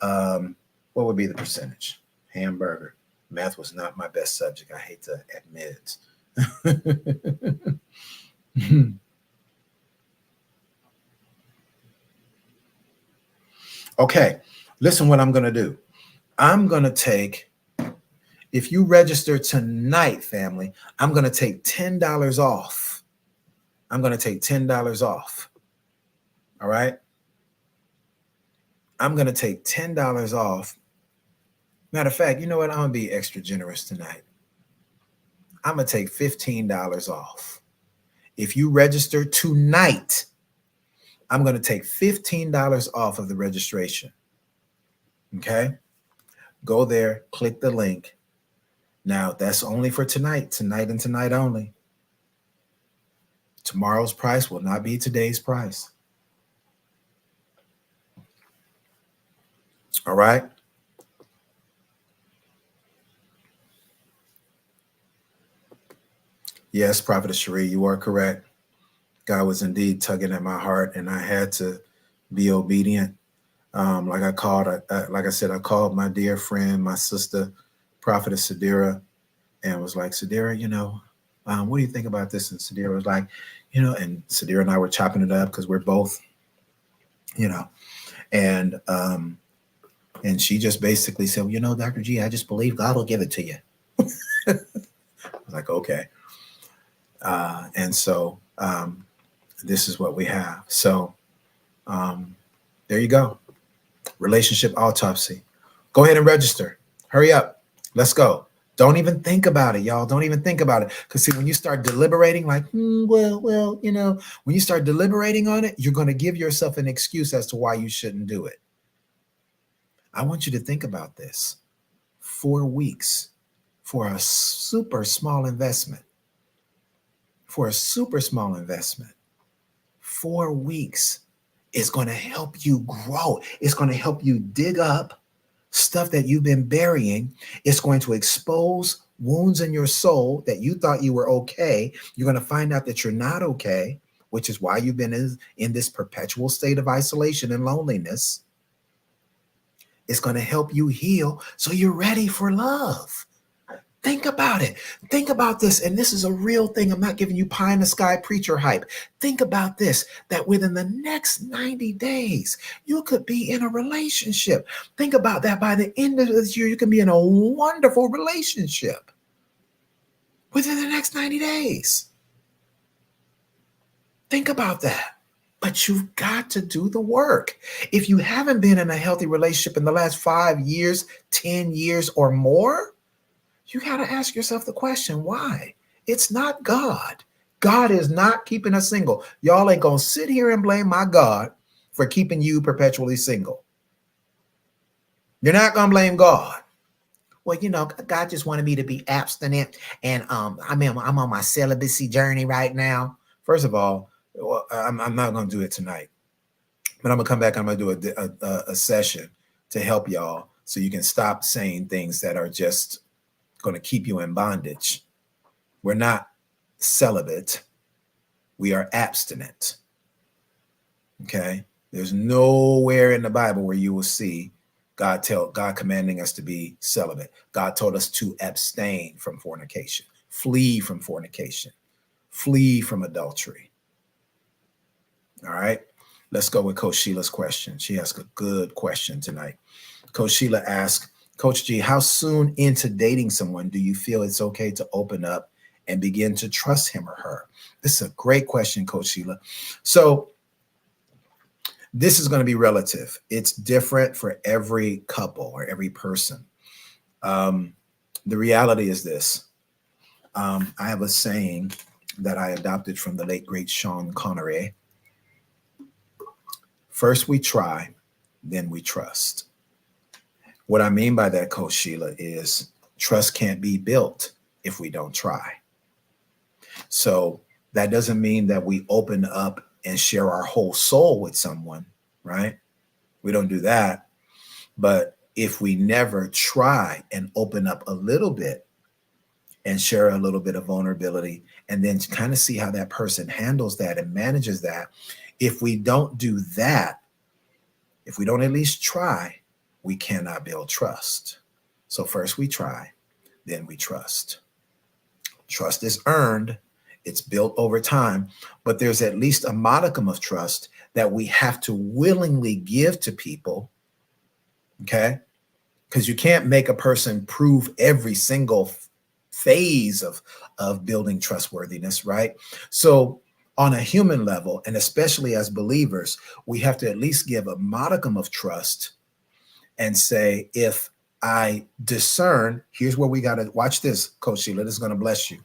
what would be the percentage? Hamburger. Math was not my best subject. I hate to admit it. Okay. Listen what I'm going to do. I'm going to take, if you register tonight, family, I'm going to take $10 off. I'm going to take $10 off. All right. I'm going to take $10 off. Matter of fact, you know what? I'm going to be extra generous tonight. I'm going to take $15 off. If you register tonight, I'm going to take $15 off of the registration. Okay. Go there, click the link. Now, that's only for tonight and tonight only. Tomorrow's price will not be today's price. All right. Yes, Prophetess Cherie, you are correct. God was indeed tugging at my heart, and I had to be obedient. Like I said, I called my dear friend, my sister, Prophetess Sadira, and was like, Sadira, what do you think about this? And Sadira was like, and Sadira and I were chopping it up because we're both, and she just basically said, well, Dr. G, I just believe God will give it to you. I was like, okay. And so this is what we have. So there you go. Relationship autopsy. Go ahead and register. Hurry up. Let's go. Don't even think about it, y'all. Don't even think about it. Because see, when you start deliberating, like, when you start deliberating on it, you're going to give yourself an excuse as to why you shouldn't do it. I want you to think about this. 4 weeks for a super small investment. 4 weeks is going to help you grow. It's going to help you dig up stuff that you've been burying. It's going to expose wounds in your soul that you thought you were okay. You're going to find out that you're not okay, which is why you've been in this perpetual state of isolation and loneliness. It's going to help you heal so you're ready for love. Think about it. Think about this. And this is a real thing. I'm not giving you pie in the sky preacher hype. Think about this, that within the next 90 days, you could be in a relationship. Think about that. By the end of this year, you can be in a wonderful relationship within the next 90 days. Think about that. But you've got to do the work. If you haven't been in a healthy relationship in the last 5 years, 10 years or more, you got to ask yourself the question, why? It's not God. God is not keeping us single. Y'all ain't going to sit here and blame my God for keeping you perpetually single. You're not going to blame God. Well, God just wanted me to be abstinent. And I'm on my celibacy journey right now. First of all, I'm not going to do it tonight. But I'm going to come back. I'm going to do a session to help y'all so you can stop saying things that are just going to keep you in bondage. We're not celibate. We are abstinent. Okay. There's nowhere in the Bible where you will see God commanding us to be celibate. God told us to abstain from fornication, flee from fornication, flee from adultery. All right. Let's go with Coach Sheila's question. She asked a good question tonight. Coach Sheila asked, Coach G, how soon into dating someone do you feel it's okay to open up and begin to trust him or her? This is a great question, Coach Sheila. So this is going to be relative. It's different for every couple or every person. The reality is this. I have a saying that I adopted from the late, great Sean Connery. First we try, then we trust. What I mean by that, Coach Sheila, is trust can't be built if we don't try. So that doesn't mean that we open up and share our whole soul with someone, right? We don't do that. But if we never try and open up a little bit and share a little bit of vulnerability and then kind of see how that person handles that and manages that. If we don't do that, if we don't at least try, we cannot build trust. So first we try, then we trust. Trust is earned. It's built over time, but there's at least a modicum of trust that we have to willingly give to people. Okay. Because you can't make a person prove every single phase of building trustworthiness, right? So on a human level, and especially as believers, we have to at least give a modicum of trust and say, if I discern, here's where we got to watch this, Coach Sheila, this is going to bless you.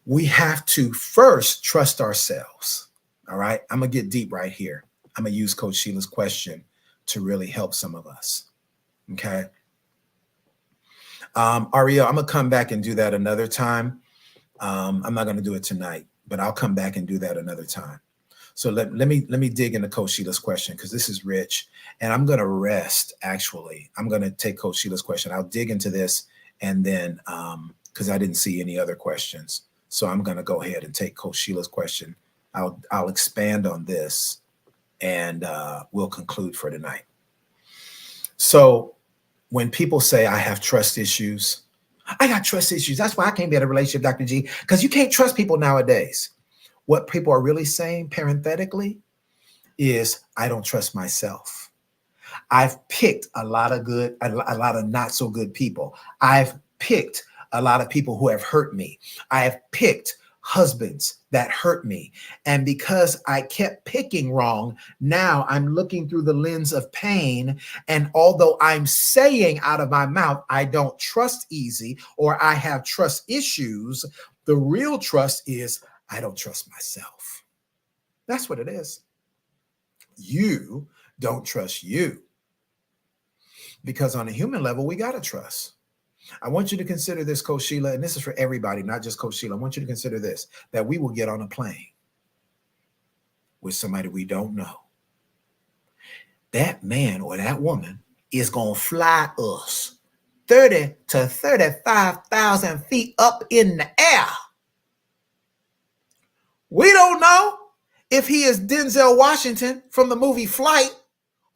We have to first trust ourselves. All right. I'm going to get deep right here. I'm going to use Coach Sheila's question to really help some of us. Okay. Ariel, I'm going to come back and do that another time. I'm not going to do it tonight, but I'll come back and do that another time. So let me dig into Coach Sheila's question, because this is rich, and I'm going to rest. Actually, I'm going to take Coach Sheila's question. I'll dig into this, and then because I didn't see any other questions, so I'm going to go ahead and take Coach Sheila's question. I'll expand on this, and we'll conclude for tonight. So when people say I have trust issues, I got trust issues. That's why I can't be in a relationship, Dr. G, because you can't trust people nowadays. What people are really saying parenthetically is, I don't trust myself. I've picked a lot of good, a lot of not so good people. I've picked a lot of people who have hurt me. I have picked husbands that hurt me. And because I kept picking wrong, now I'm looking through the lens of pain. And although I'm saying out of my mouth, I don't trust easy, or I have trust issues, the real trust is, I don't trust myself. That's what it is. You don't trust you. Because on a human level, we got to trust. I want you to consider this, Coach Sheila, and this is for everybody, not just Coach Sheila. I want you to consider this, that we will get on a plane with somebody we don't know. That man or that woman is going to fly us 30 to 35,000 feet up in the air. We don't know if he is Denzel Washington from the movie Flight,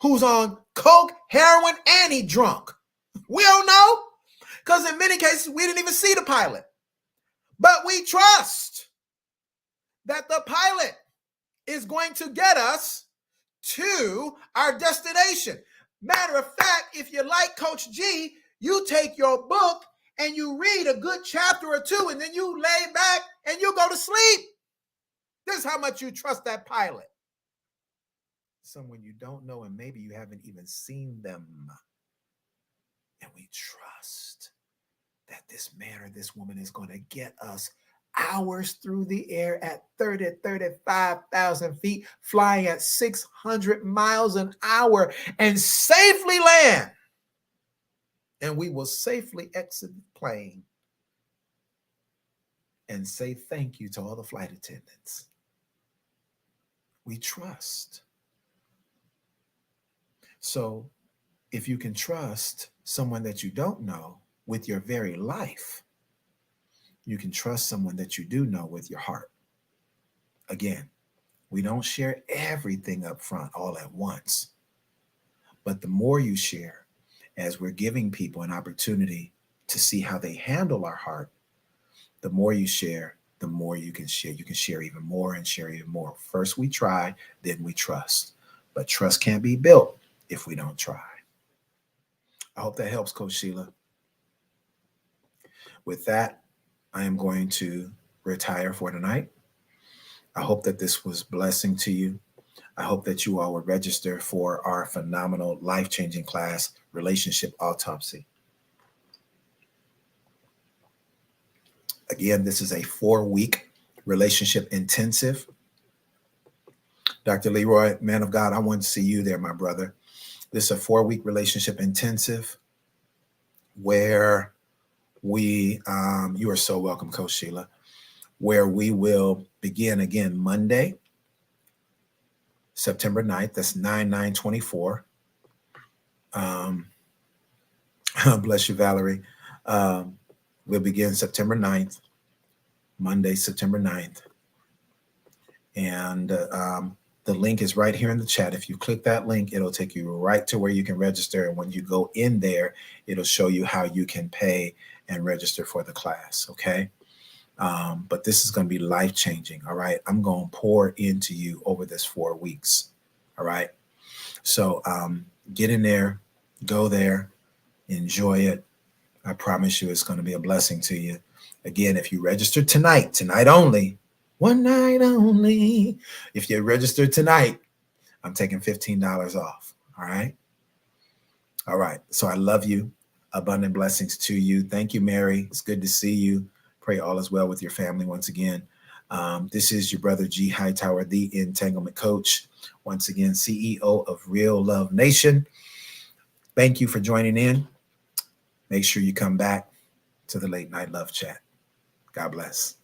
who's on coke, heroin, and he drunk. We don't know, because in many cases, we didn't even see the pilot. But we trust that the pilot is going to get us to our destination. Matter of fact, if you like Coach G, you take your book and you read a good chapter or two, and then you lay back and you go to sleep. This is how much you trust that pilot. Someone you don't know, and maybe you haven't even seen them. And we trust that this man or this woman is going to get us hours through the air at 30, 35,000 feet, flying at 600 miles an hour, and safely land. And we will safely exit the plane and say thank you to all the flight attendants. We trust. So if you can trust someone that you don't know with your very life, you can trust someone that you do know with your heart. Again, we don't share everything up front all at once. But the more you share, as we're giving people an opportunity to see how they handle our heart, the more you share, the more you can share. You can share even more and share even more. First we try, then we trust. But trust can't be built if we don't try. I hope that helps, Coach Sheila. With that, I am going to retire for tonight. I hope that this was blessing to you. I hope that you all will register for our phenomenal, life-changing class, Relationship Autopsy. Again, this is a 4-week relationship intensive. Dr. Leroy, man of God, I want to see you there, my brother. This is a 4-week relationship intensive where we, you are so welcome, Coach Sheila, where we will begin again Monday, September 9th. That's 9/9/24. Bless you, Valerie. Um, we'll begin September 9th, Monday, September 9th. And the link is right here in the chat. If you click that link, it'll take you right to where you can register. And when you go in there, it'll show you how you can pay and register for the class. Okay. But this is going to be life changing. All right. I'm going to pour into you over this 4 weeks. All right. So get in there, go there, enjoy it. I promise you it's going to be a blessing to you. Again, if you register tonight only, one night only. If you register tonight, I'm taking $15 off. All right. All right. So I love you. Abundant blessings to you. Thank you, Mary. It's good to see you. Pray all is well with your family once again. This is your brother G. Hightower, the Entanglement Coach. Once again, CEO of Real Love Nation. Thank you for joining in. Make sure you come back to the Late Night Love Chat. God bless.